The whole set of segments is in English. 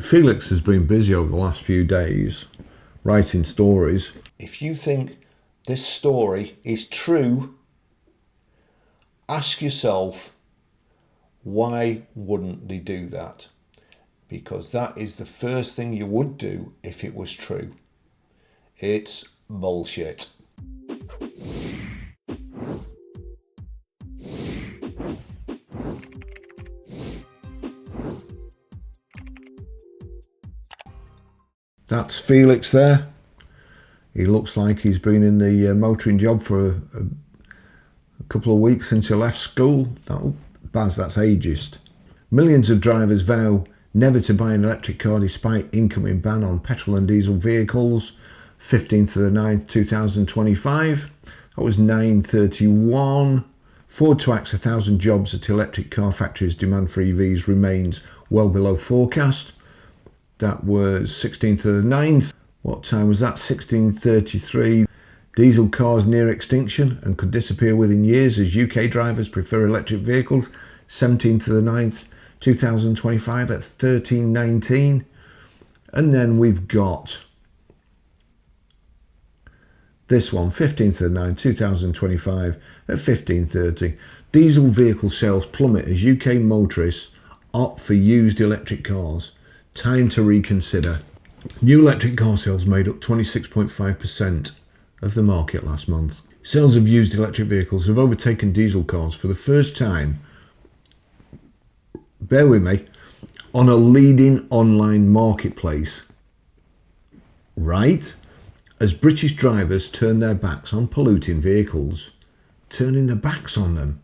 Felix has been busy over the last few days writing stories. If you think this story is true, ask yourself, why wouldn't they do that? Because that is the first thing you would do if it was true. It's bullshit. That's Felix there. He looks like he's been in the motoring job for a couple of weeks since he left school. Baz, that's ageist. Millions of drivers vow never to buy an electric car despite incoming ban on petrol and diesel vehicles. 15th of the 9th, 2025. That was 9:31. Ford to axe 1,000 jobs at electric car factories. Demand for EVs remains well below forecast. That was 16th of the 9th. What time was that? 16:33. Diesel cars near extinction and could disappear within years as UK drivers prefer electric vehicles. 17th of the 9th, 2025 at 13:19. And then we've got this one, 15th of the 9th, 2025 at 15:30. Diesel vehicle sales plummet as UK motorists opt for used electric cars. Time to reconsider. New electric car sales made up 26.5% of the market last month. Sales of used electric vehicles have overtaken diesel cars for the first time, bear with me, on a leading online marketplace. Right? As British drivers turn their backs on polluting vehicles. Turning their backs on them.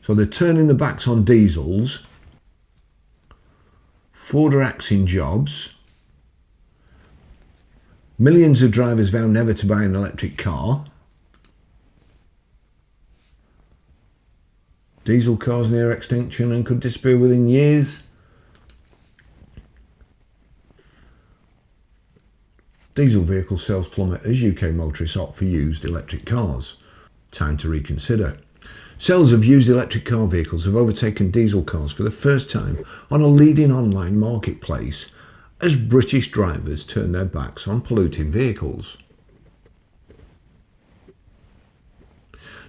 So they're turning their backs on diesels. Ford are axing jobs. Millions of drivers vow never to buy an electric car. Diesel cars near extinction and could disappear within years. Diesel vehicle sales plummet as UK motorists opt for used electric cars. Time to reconsider. Sales of used electric car vehicles have overtaken diesel cars for the first time on a leading online marketplace as British drivers turn their backs on polluting vehicles.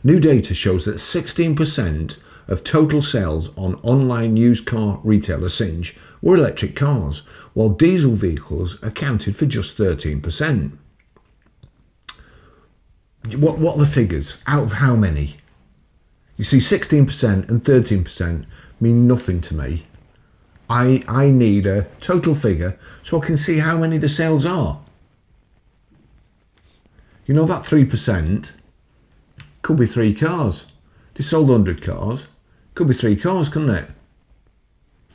New data shows that 16% of total sales on online used car retailer Cinch were electric cars, while diesel vehicles accounted for just 13%. What are the figures? Out of how many? You see, 16% and 13% mean nothing to me. I need a total figure so I can see how many the sales are. You know, that 3% could be 3 cars. They sold 100 cars. Could be 3 cars, couldn't it?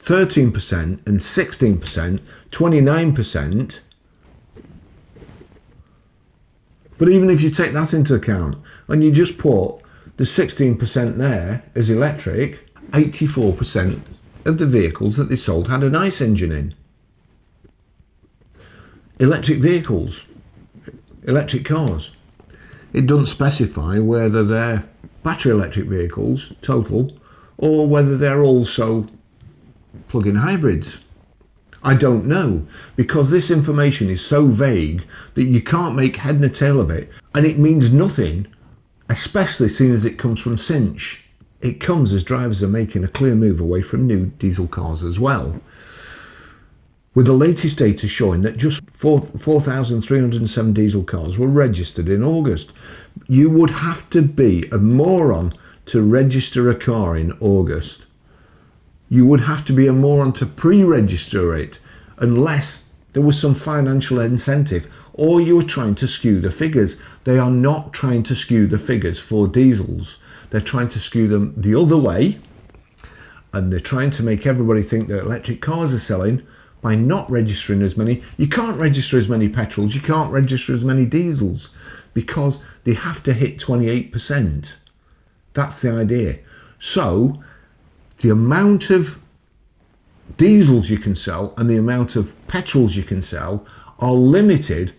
13% and 16%, 29%. But even if you take that into account and you just put the 16% there as electric, 84% of the vehicles that they sold had an ICE engine in. Electric vehicles, electric cars. It doesn't specify whether they're battery electric vehicles, total, or whether they're also plug-in hybrids. I don't know, because this information is so vague that you can't make head nor tail of it, and it means nothing, especially seeing as it comes from Cinch. It comes as drivers are making a clear move away from new diesel cars as well, with the latest data showing that just 4,307 diesel cars were registered in August. You would have to be a moron to register a car in August. You would have to be a moron to pre-register it unless there was some financial incentive or you were trying to skew the figures. They are not trying to skew the figures for diesels. They're trying to skew them the other way, and they're trying to make everybody think that electric cars are selling by not registering as many. You can't register as many petrols, you can't register as many diesels because they have to hit 28%. That's the idea. So the amount of diesels you can sell and the amount of petrols you can sell are limited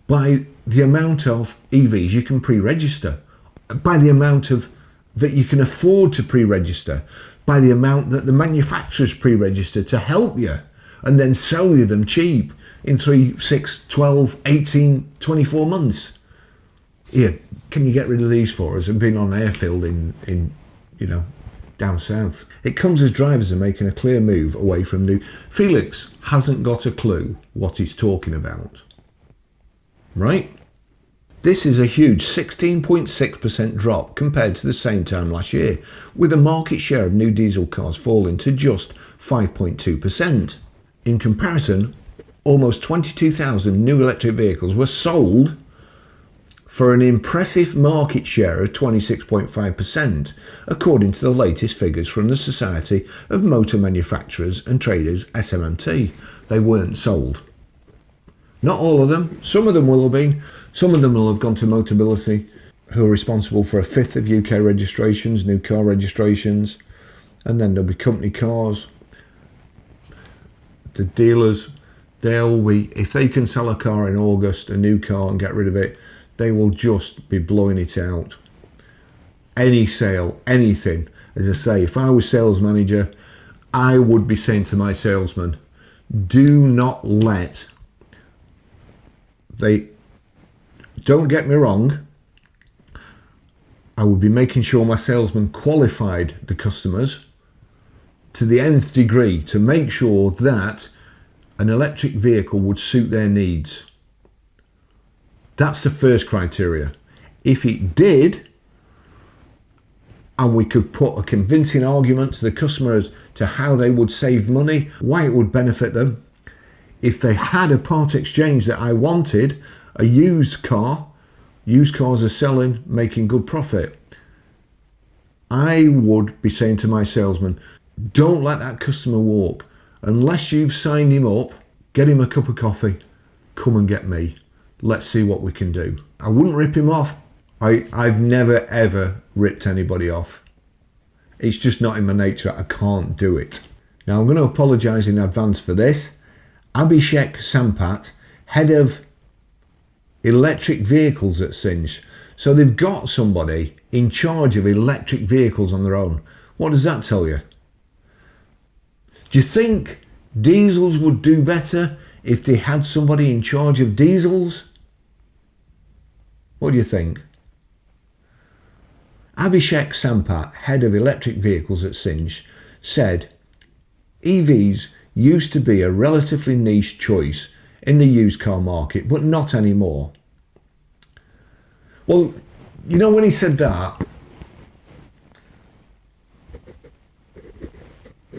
by the amount of EVs you can pre-register, by the amount of that you can afford to pre-register. by the amount that the manufacturers pre-register to help you and then sell you them cheap in 3, 6, 12, 18, 24 months. Here, can you get rid of these for us? I've been on airfield in down south. It comes as drivers are making a clear move away from new. Felix hasn't got a clue what he's talking about. Right? This is a huge 16.6% drop compared to the same time last year, with a market share of new diesel cars falling to just 5.2%. In comparison, almost 22,000 new electric vehicles were sold for an impressive market share of 26.5%, according to the latest figures from the Society of Motor Manufacturers and Traders, SMMT. They weren't sold. Not all of them. Some of them will have been. Some of them will have gone to Motability, who are responsible for a fifth of UK registrations, new car registrations, and then there'll be company cars. The dealers, they'll be, if they can sell a car in August, a new car, and get rid of it, they will just be blowing it out. Any sale, anything. As I say, if I was sales manager, I would be saying to my salesman, do not let don't get me wrong, I would be making sure my salesman qualified the customers to the nth degree to make sure that an electric vehicle would suit their needs. That's the first criteria. If it did, and we could put a convincing argument to the customers to how they would save money, why it would benefit them, if they had a part exchange that I wanted, a used car, used cars are selling, making good profit, I would be saying to my salesman, don't let that customer walk. Unless you've signed him up, get him a cup of coffee, come and get me. Let's see what we can do. I wouldn't rip him off. I've never ever ripped anybody off. It's just not in my nature. I can't do it. Now I'm going to apologise in advance for this. Abhishek Sampat, head of electric vehicles at Cinch. So they've got somebody in charge of electric vehicles on their own. What does that tell you? Do you think diesels would do better if they had somebody in charge of diesels? What do you think? Abhishek Sampat, head of electric vehicles at Cinch, said EVs used to be a relatively niche choice in the used car market, but not anymore. Well, you know, when he said that,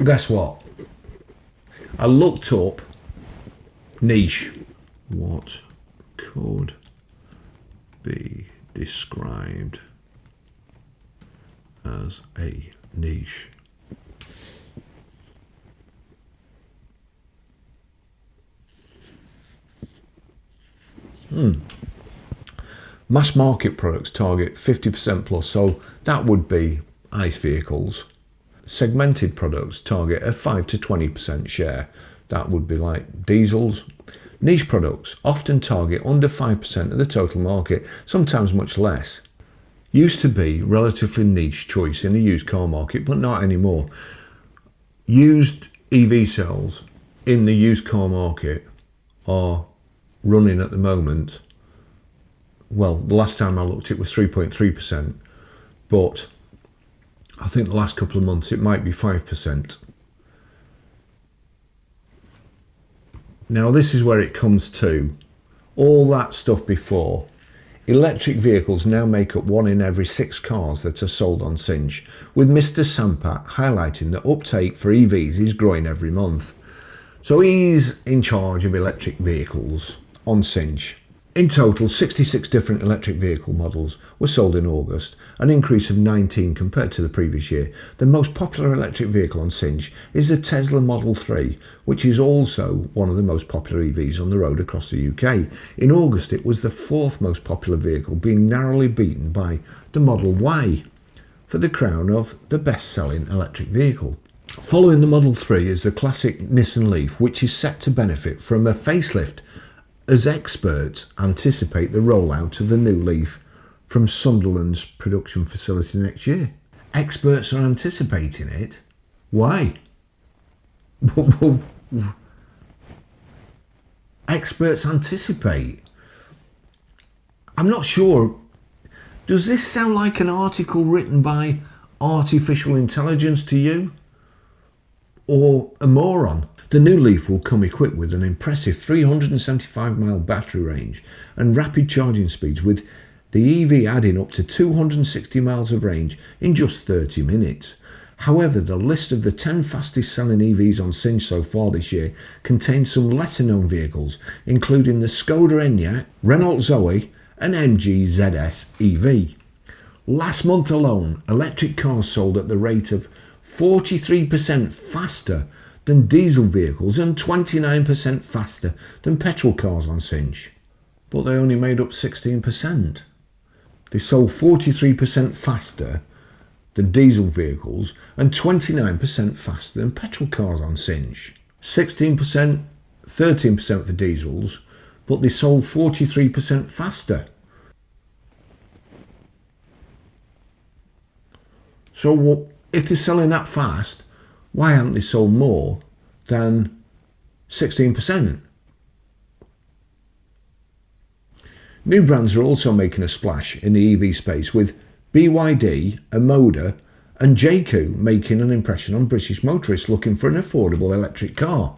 guess what? I looked up niche. What could be described as a niche? Mass market products target 50% plus, so that would be ICE vehicles. Segmented products target a 5 to 20% share. That would be like diesels. Niche products often target under 5% of the total market, sometimes much less. Used to be relatively niche choice in the used car market, but not anymore. Used EV sales in the used car market are running at the moment, well, the last time I looked it was 3.3%, but I think the last couple of months it might be 5%. Now this is where it comes to all that stuff before. Electric vehicles now make up 1 in every 6 cars that are sold on Cinch, with Mr. Sampat highlighting that uptake for EVs is growing every month. So he's in charge of electric vehicles on Cinch. In total, 66 different electric vehicle models were sold in August, an increase of 19 compared to the previous year. The most popular electric vehicle on Cinch is the Tesla Model 3, which is also one of the most popular EVs on the road across the UK. In August, it was the 4th most popular vehicle, being narrowly beaten by the Model Y for the crown of the best-selling electric vehicle. Following the Model 3 is the classic Nissan Leaf, which is set to benefit from a facelift, as experts anticipate the rollout of the new Leaf from Sunderland's production facility next year. Experts are anticipating it. Why? Well, experts anticipate. I'm not sure. Does this sound like an article written by artificial intelligence to you? Or a moron? The new Leaf will come equipped with an impressive 375-mile battery range and rapid charging speeds, with the EV adding up to 260 miles of range in just 30 minutes. However, the list of the 10 fastest selling EVs on Cinch so far this year contains some lesser known vehicles, including the Skoda Enyaq, Renault Zoe and MG ZS EV. Last month alone, electric cars sold at the rate of 43% faster than diesel vehicles and 29% faster than petrol cars on Cinch. But they only made up 16%. They sold 43% faster than diesel vehicles and 29% faster than petrol cars on Cinch. 16%, 13% for diesels, but they sold 43% faster. So if they're selling that fast, why haven't they sold more than 16%? New brands are also making a splash in the EV space, with BYD, Amoda and JQ making an impression on British motorists looking for an affordable electric car.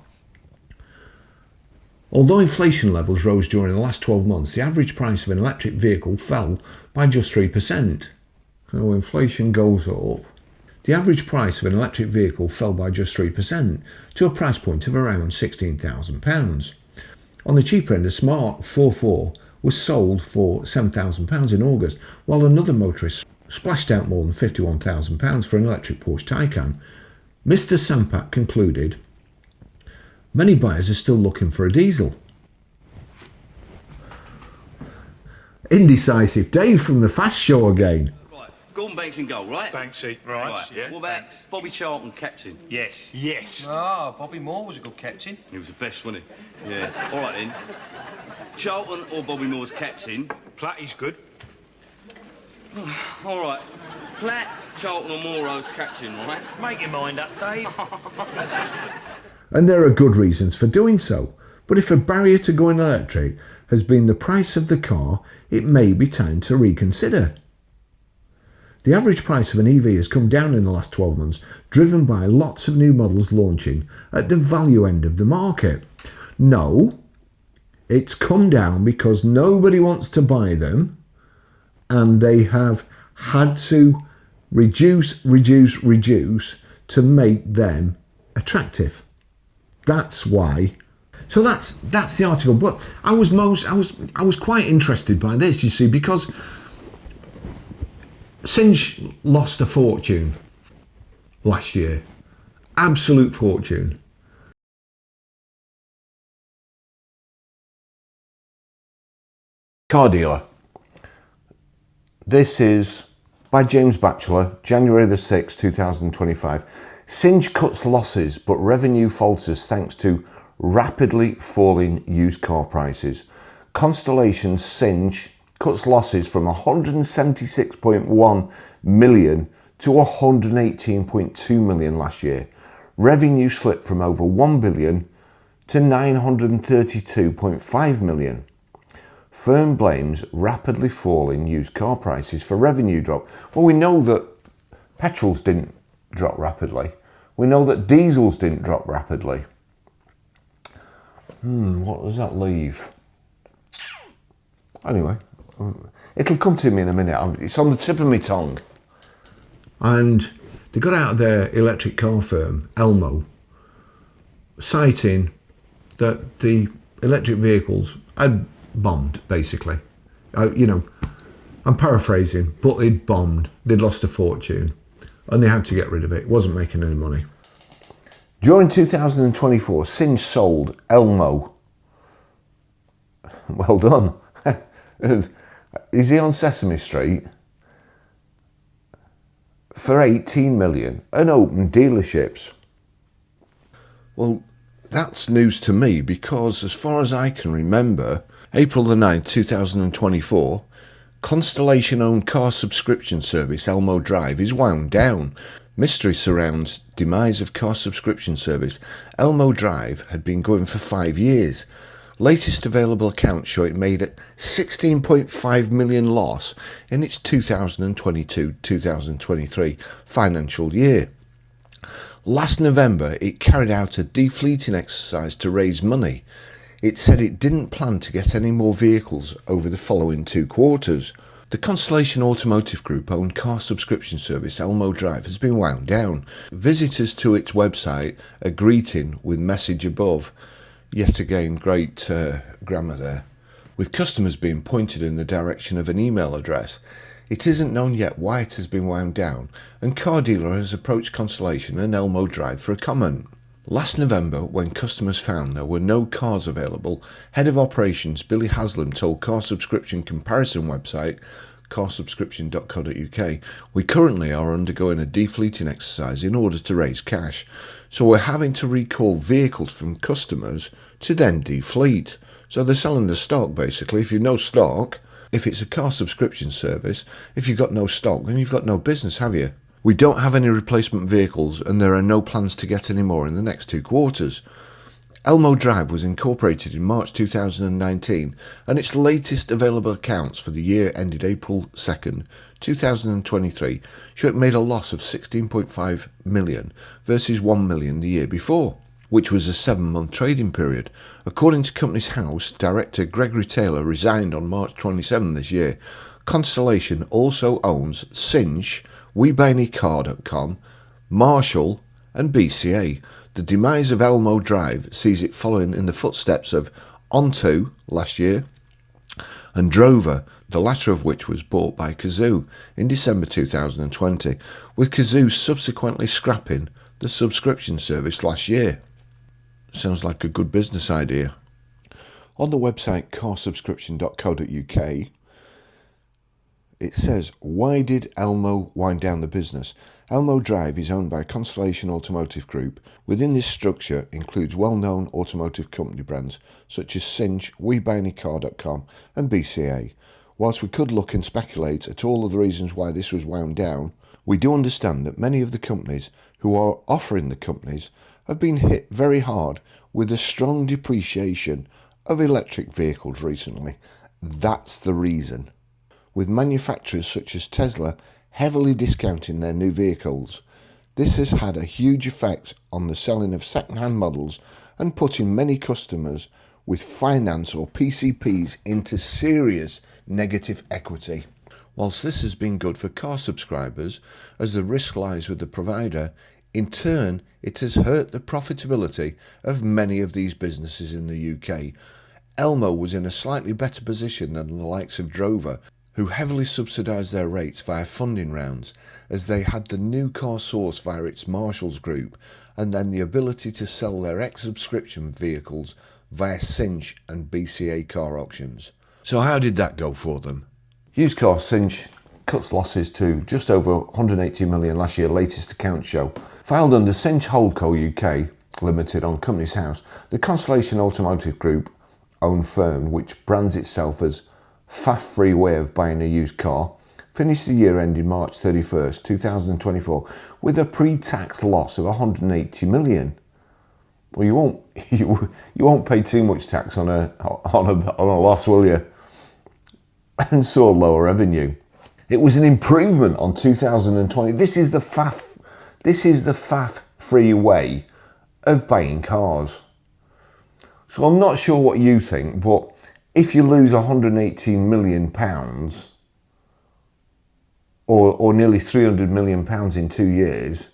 Although inflation levels rose during the last 12 months, the average price of an electric vehicle fell by just 3%. So inflation goes up. The average price of an electric vehicle fell by just 3% to a price point of around £16,000. On the cheaper end, a Smart 4.4 was sold for £7,000 in August, while another motorist splashed out more than £51,000 for an electric Porsche Taycan. Mr. Sampak concluded, many buyers are still looking for a diesel. Indecisive Dave from the Fast Show again. Gordon Banks in goal, right? Banksy, right, yeah. What about Bobby Charlton, captain? Yes, yes. Ah, Bobby Moore was a good captain. He was the best, wasn't he? Yeah. All right then. Charlton or Bobby Moore's captain? Platty's good. All right. Platt, Charlton or Moore's captain, right? Make your mind up, Dave. And there are good reasons for doing so. But if a barrier to going electric has been the price of the car, it may be time to reconsider. The average price of an EV has come down in the last 12 months, driven by lots of new models launching at the value end of the market. No, it's come down because nobody wants to buy them, and they have had to reduce to make them attractive. That's why. So that's the article. But I was quite interested by this, you see, because Cinch lost a fortune last year. Absolute fortune. Car dealer. This is by James Batchelor, January the 6th, 2025. Cinch cuts losses, but revenue falters thanks to rapidly falling used car prices. Constellation Cinch cuts losses from 176.1 million to 118.2 million last year. Revenue slipped from over 1 billion to 932.5 million. Firm blames rapidly falling used car prices for revenue drop. Well, we know that petrols didn't drop rapidly. We know that diesels didn't drop rapidly. What does that leave? Anyway, it'll come to me in a minute. It's on the tip of my tongue. And they got out of their electric car firm, Elmo, citing that the electric vehicles had bombed, basically. I'm paraphrasing, but they'd bombed. They'd lost a fortune, and they had to get rid of it. It wasn't making any money. During 2024, Cinch sold Elmo. Well done. Is he on Sesame Street? For 18 million and opened dealerships. Well, that's news to me because as far as I can remember, April the 9th, 2024, Constellation-owned car subscription service Elmo Drive is wound down. Mystery surrounds demise of car subscription service. Elmo Drive had been going for 5 years. Latest available accounts show it made a 16.5 million loss in its 2022-2023 financial year. Last November, it carried out a defleeting exercise to raise money. It said it didn't plan to get any more vehicles over the following 2 quarters. The Constellation Automotive Group owned car subscription service Elmo Drive has been wound down. Visitors to its website are greeting with message above. Yet again, great grammar there. With customers being pointed in the direction of an email address. It isn't known yet why it has been wound down, and car dealer has approached Constellation and Elmo Drive for a comment. Last November, when customers found there were no cars available, Head of Operations Billy Haslam told car subscription comparison website carsubscription.co.uk, "We currently are undergoing a defleeting exercise in order to raise cash, so we're having to recall vehicles from customers to then defleet." So they're selling the stock basically. If you've no stock, if it's a car subscription service, if you've got no stock, then you've got no business, have you? We don't have any replacement vehicles and there are no plans to get any more in the next 2 quarters. Elmo Drive was incorporated in March 2019 and its latest available accounts for the year ended April 2nd, 2023 show it made a loss of 16.5 million versus 1 million the year before, which was a 7-month trading period. According to Companies House, Director Gregory Taylor resigned on March 27 this year. Constellation also owns Cinch, WeBuyAnyCar.com, Marshall and BCA. The demise of Elmo Drive sees it following in the footsteps of Onto last year and Drover, the latter of which was bought by Kazoo in December 2020, with Kazoo subsequently scrapping the subscription service last year. Sounds like a good business idea. On the website carsubscription.co.uk, it says, why did Elmo wind down the business? Elmo Drive is owned by Constellation Automotive Group. Within this structure includes well-known automotive company brands such as Cinch, WeBuyAnyCar.com and BCA. Whilst we could look and speculate at all of the reasons why this was wound down, we do understand that many of the companies who are offering the companies have been hit very hard with a strong depreciation of electric vehicles recently. That's the reason. With manufacturers such as Tesla heavily discounting their new vehicles, this has had a huge effect on the selling of second-hand models and putting many customers with finance or PCPs into serious negative equity. Whilst this has been good for car subscribers, as the risk lies with the provider, in turn it has hurt the profitability of many of these businesses in the UK. Elmo was in a slightly better position than the likes of Drover, who heavily subsidised their rates via funding rounds, as they had the new car source via its Marshalls group, and then the ability to sell their ex-subscription vehicles via Cinch and BCA car auctions. So how did that go for them? Used car Cinch cuts losses to just over 180 million last year, latest accounts show. Filed under Cinch Holdco UK Limited on Companies House, the Constellation Automotive Group owned firm, which brands itself as faff-free way of buying a used car, finished the year ending March 31st, 2024 with a pre-tax loss of 180 million. Well, you won't pay too much tax on a loss, will you? And saw lower revenue. It was an improvement on 2020. This is the faff-free way of buying cars. So I'm not sure what you think, but if you lose £118 million or nearly £300 million in 2 years,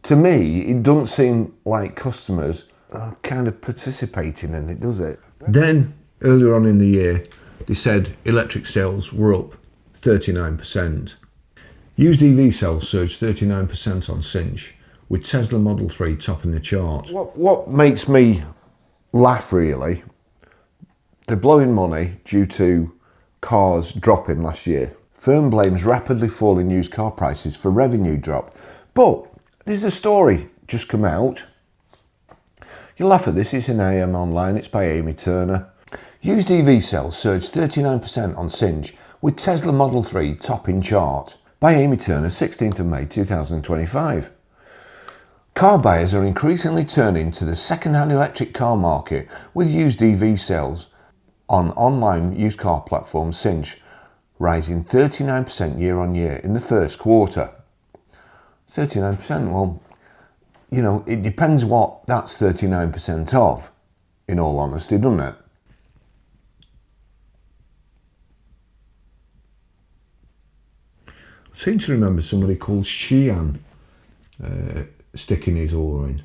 to me, it doesn't seem like customers are kind of participating in it, does it? Then, earlier on in the year, they said electric sales were up 39%. Used EV sales surged 39% on Cinch, with Tesla Model 3 topping the chart. What makes me laugh, really, they're blowing money due to cars dropping last year. Firm blames rapidly falling used car prices for revenue drop. But there's a story just come out. You laugh at this, it's in AM Online, it's by Amy Turner. Used EV sales surged 39% on Cinch, with Tesla Model 3 topping chart. By Amy Turner, 16th of May 2025. Car buyers are increasingly turning to the second-hand electric car market with used EV sales on online used car platform Cinch, rising 39% year on year in the first quarter. 39%, well, you know, it depends what that's 39% of, in all honesty, doesn't it? I seem to remember somebody called Xi'an sticking his oar in.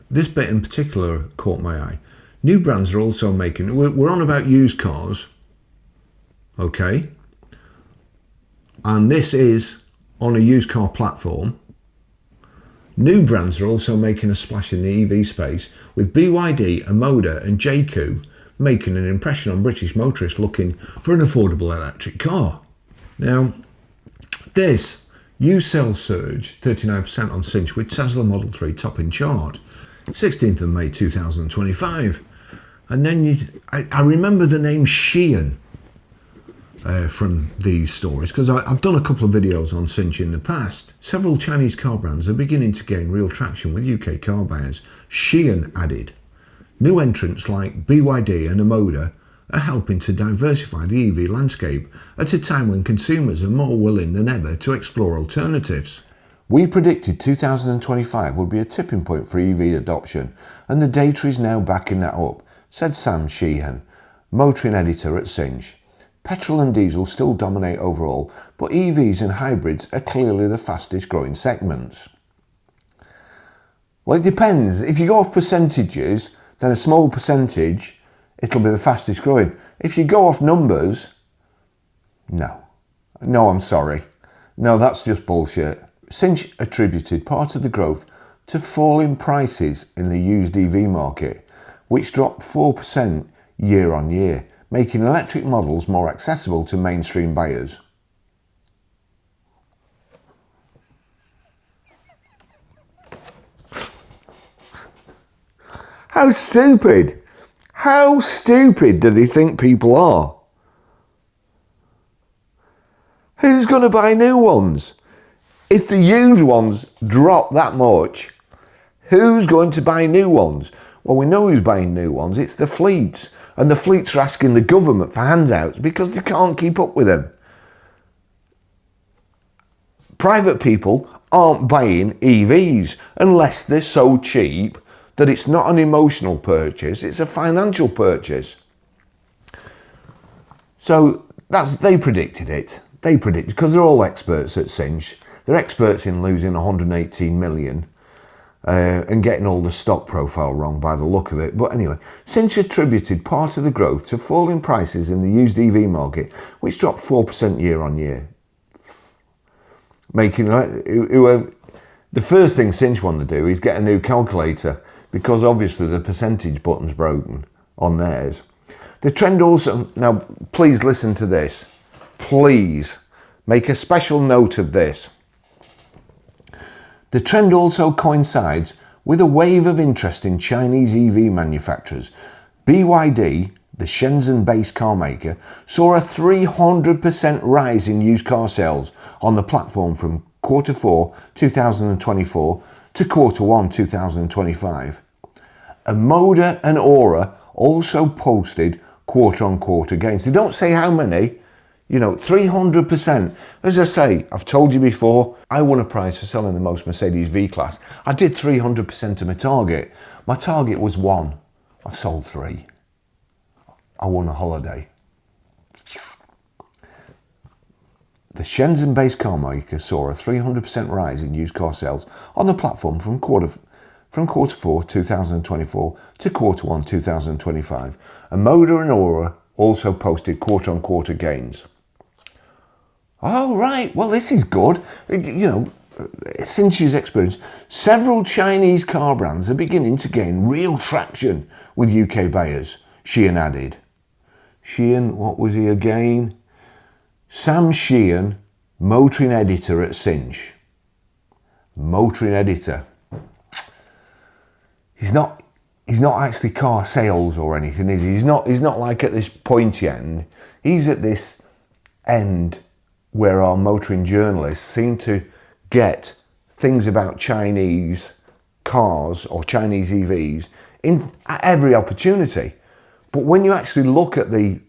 This bit in particular caught my eye. New brands are also making, we're on about used cars, okay, and this is on a used car platform. New brands are also making a splash in the EV space, with BYD, Amoda and JQ making an impression on British motorists looking for an affordable electric car. Now, this used sales surge 39% on Cinch with Tesla Model 3 topping chart, 16th of May 2025. And then I remember the name Xi'an from these stories because I've done a couple of videos on Cinch in the past. Several Chinese car brands are beginning to gain real traction with UK car buyers. Xi'an added. New entrants like BYD and Amoda are helping to diversify the EV landscape at a time when consumers are more willing than ever to explore alternatives. We predicted 2025 would be a tipping point for EV adoption, and the data is now backing that up, said Sam Sheehan, motoring editor at Cinch. Petrol and diesel still dominate overall, but EVs and hybrids are clearly the fastest growing segments. Well, it depends. If you go off percentages, then a small percentage, it'll be the fastest growing. If you go off numbers, no, I'm sorry. No, that's just bullshit. Cinch attributed part of the growth to falling prices in the used EV market, which dropped 4% year on year, making electric models more accessible to mainstream buyers. How stupid! How stupid do they think people are? Who's going to buy new ones? If the used ones drop that much, who's going to buy new ones? Well, we know who's buying new ones. It's the fleets. And the fleets are asking the government for handouts because they can't keep up with them. Private people aren't buying EVs unless they're so cheap that it's not an emotional purchase, it's a financial purchase. So they predicted it. They predicted, because they're all experts at Cinch. They're experts in losing 118 million and getting all the stock profile wrong by the look of it. But anyway, Cinch attributed part of the growth to falling prices in the used EV market, which dropped 4% year on year. Making the first thing Cinch want to do is get a new calculator, because obviously the percentage button's broken on theirs. The trend also, now please listen to this, please make a special note of this. The trend also coincides with a wave of interest in Chinese EV manufacturers. BYD, the Shenzhen-based car maker, saw a 300% rise in used car sales on the platform from quarter 4 2024 to quarter 1 2025. Amoda and Aura also posted quarter-on-quarter gains. They don't say how many, 300%. As I say, I've told you before, I won a prize for selling the most Mercedes V-Class. I did 300% of my target. My target was 1. I sold 3. I won a holiday. The Shenzhen-based car maker saw a 300% rise in used car sales on the platform from quarter 4 2024 to quarter 1 2025. Amoda and Aura also posted quarter-on-quarter gains. Oh, right. Well, this is good. Since his experience, several Chinese car brands are beginning to gain real traction with UK buyers, Sheehan added. Sheehan, what was he again? Sam Sheehan, motoring editor at Cinch. Motoring editor. He's not actually car sales or anything, is he? He's not like at this pointy end. He's at this end where our motoring journalists seem to get things about Chinese cars or Chinese EVs at every opportunity. But when you actually look at the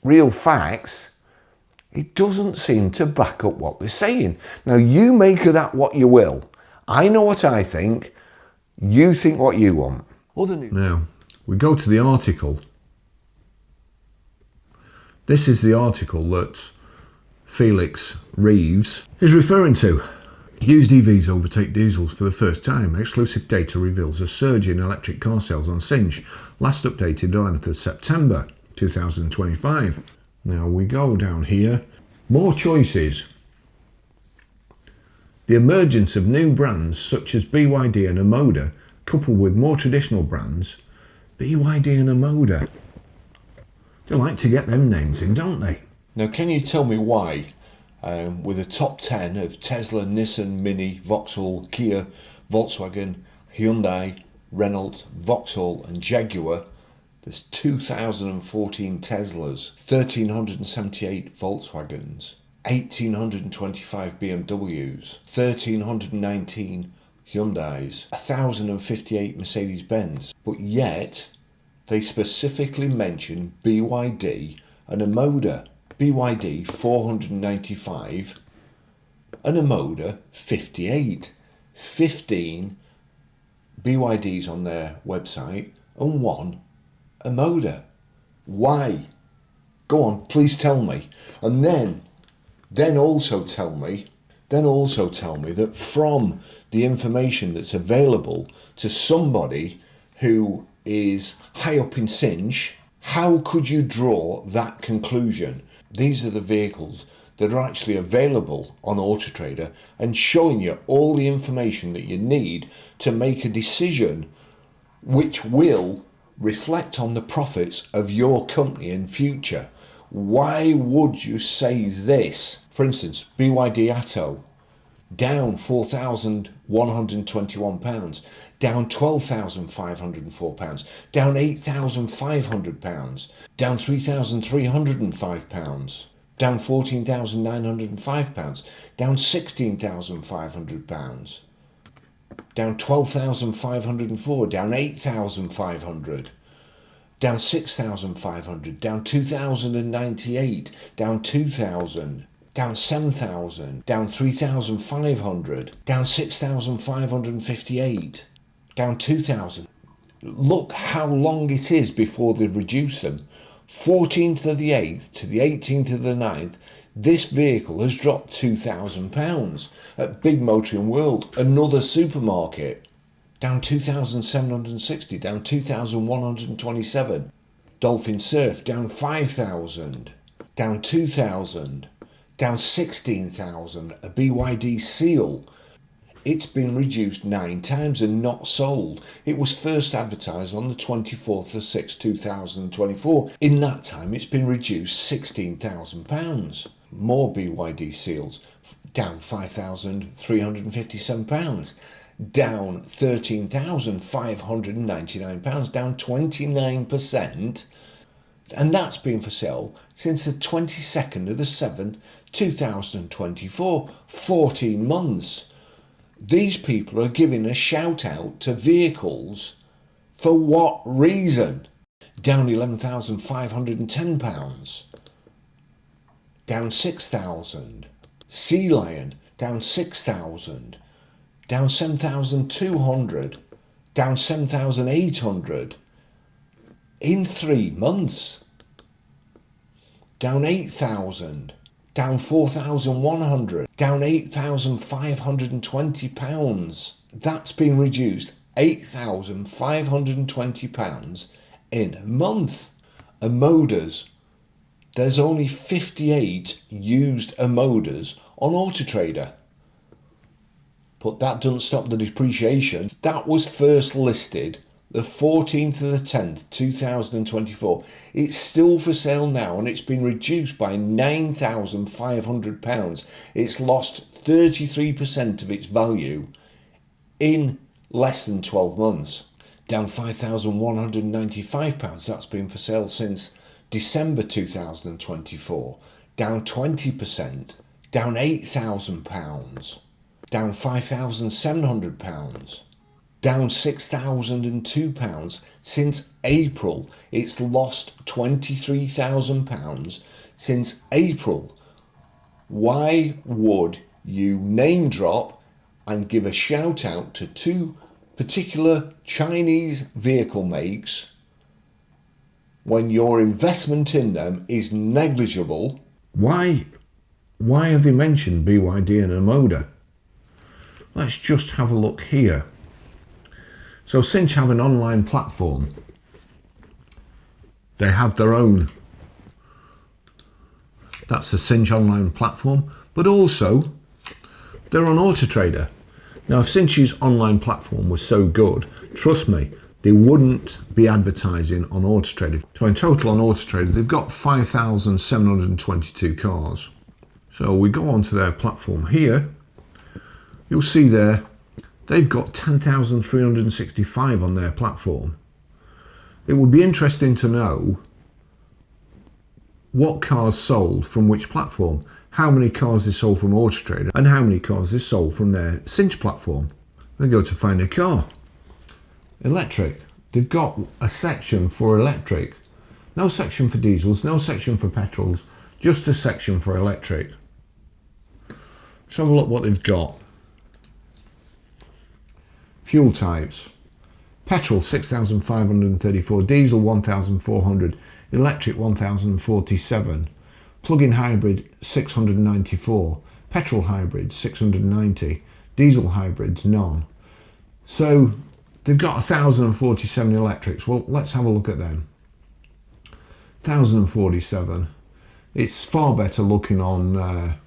real facts, it doesn't seem to back up what they're saying. Now, you make of that what you will. I know what I think. You think what you want. Now, we go to the article. This is the article that Felix Reeves is referring to. Used EVs overtake diesels for the first time. Exclusive data reveals a surge in electric car sales on Cinch. Last updated 9th of September 2025. Now we go down here. More choices. The emergence of new brands such as BYD and Omoda, coupled with more traditional brands. BYD and Omoda. They like to get them names in, don't they? Now, can you tell me why, with a top 10 of Tesla, Nissan, Mini, Vauxhall, Kia, Volkswagen, Hyundai, Renault, Vauxhall and Jaguar, there's 2,014 Teslas, 1,378 Volkswagens, 1,825 BMWs, 1,319 Hyundais, 1,058 Mercedes-Benz, but yet they specifically mention BYD and Omoda. BYD 495 and Omoda 58. 15 BYDs on their website and 1 Omoda. Why? Go on, please tell me. And then also tell me that from the information that's available to somebody who is high up in Cinch, how could you draw that conclusion? These are the vehicles that are actually available on Auto Trader and showing you all the information that you need to make a decision which will reflect on the profits of your company in future. Why would you say this? For instance, BYD Atto, down £4,121, down £12,504, down £8,500, down £3,305, down £14,905, down £16,500, down £12,504, down £8,500, down £6,500, down £2,098, down £2,000, down £7,000, down £3,500, down £6,558, down £2,000. Look how long it is before they reduce them. 14th of the 8th to the 18th of the 9th, this vehicle has dropped £2,000 at Big Motoring World, another supermarket. Down 2,760, down 2,127. Dolphin Surf, down 5,000, down 2,000, down 16,000. A BYD Seal, it's been reduced 9 times and not sold. It was first advertised on the 24th of 6, 2024. In that time, it's been reduced £16,000. More BYD Seals, down £5,357. Down £13,599, down 29%, and that's been for sale since the 22nd of the 7th, 2024, 14 months. These people are giving a shout out to vehicles for what reason? Down £11,510, down 6,000, Sea Lion, down 6,000, down 7,200, down 7,800 in 3 months, down 8,000, down 4,100, down £8,520. That's been reduced £8,520 in a month. Omodas, there's only 58 used Omodas on Auto Trader. But that doesn't stop the depreciation. That was first listed the 14th of the 10th, 2024. It's still for sale now and it's been reduced by £9,500. It's lost 33% of its value in less than 12 months. Down £5,195. That's been for sale since December 2024. down 20%, down £8,000, down £5,700, down £6,002. Since April, it's lost £23,000 since April. Why would you name drop and give a shout out to two particular Chinese vehicle makes when your investment in them is negligible? Why have they mentioned BYD and Omoda? Let's just have a look here. So Cinch have an online platform. They have their own. That's the Cinch online platform. But also, they're on Auto Trader. Now, if Cinch's online platform was so good, trust me, they wouldn't be advertising on Auto Trader. So in total on Auto Trader, they've got 5,722 cars. So we go onto their platform here. You'll see there, they've got 10,365 on their platform. It would be interesting to know what cars sold from which platform, how many cars they sold from Auto Trader, and how many cars they sold from their Cinch platform. They go to find a car. Electric. They've got a section for electric. No section for diesels, no section for petrols, just a section for electric. Let's have a look what they've got. Fuel types. Petrol 6,534, diesel 1,400, electric 1,047, plug-in hybrid 694, petrol hybrid 690, diesel hybrids none. So they've got 1,047 electrics. Well, let's have a look at them. 1,047. It's far better looking on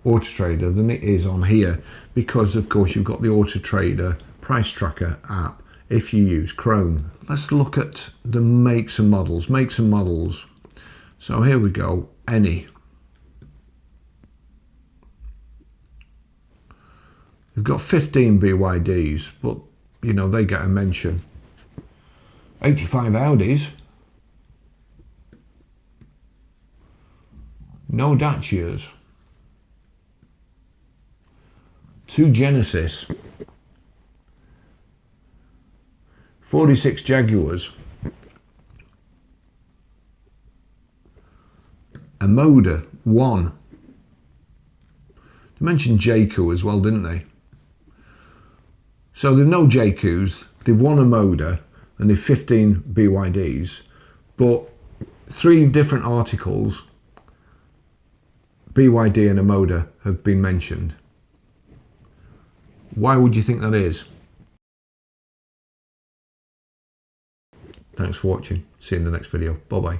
Auto Trader than it is on here, because of course you've got the Auto Trader price tracker app if you use Chrome. Let's look at the makes and models. Makes and models. So here we go. Any. We've got 15 BYDs, but you know, they get a mention. 85 Audis. No Dacias. 2 Genesis. 46 Jaguars. A Moda 1. They mentioned JQ as well, didn't they? So they've no JQs, they've won a Moda, and they've 15 BYDs, but 3 different articles, BYD and a Moda, have been mentioned. Why would you think that is? Thanks for watching. See you in the next video. Bye bye.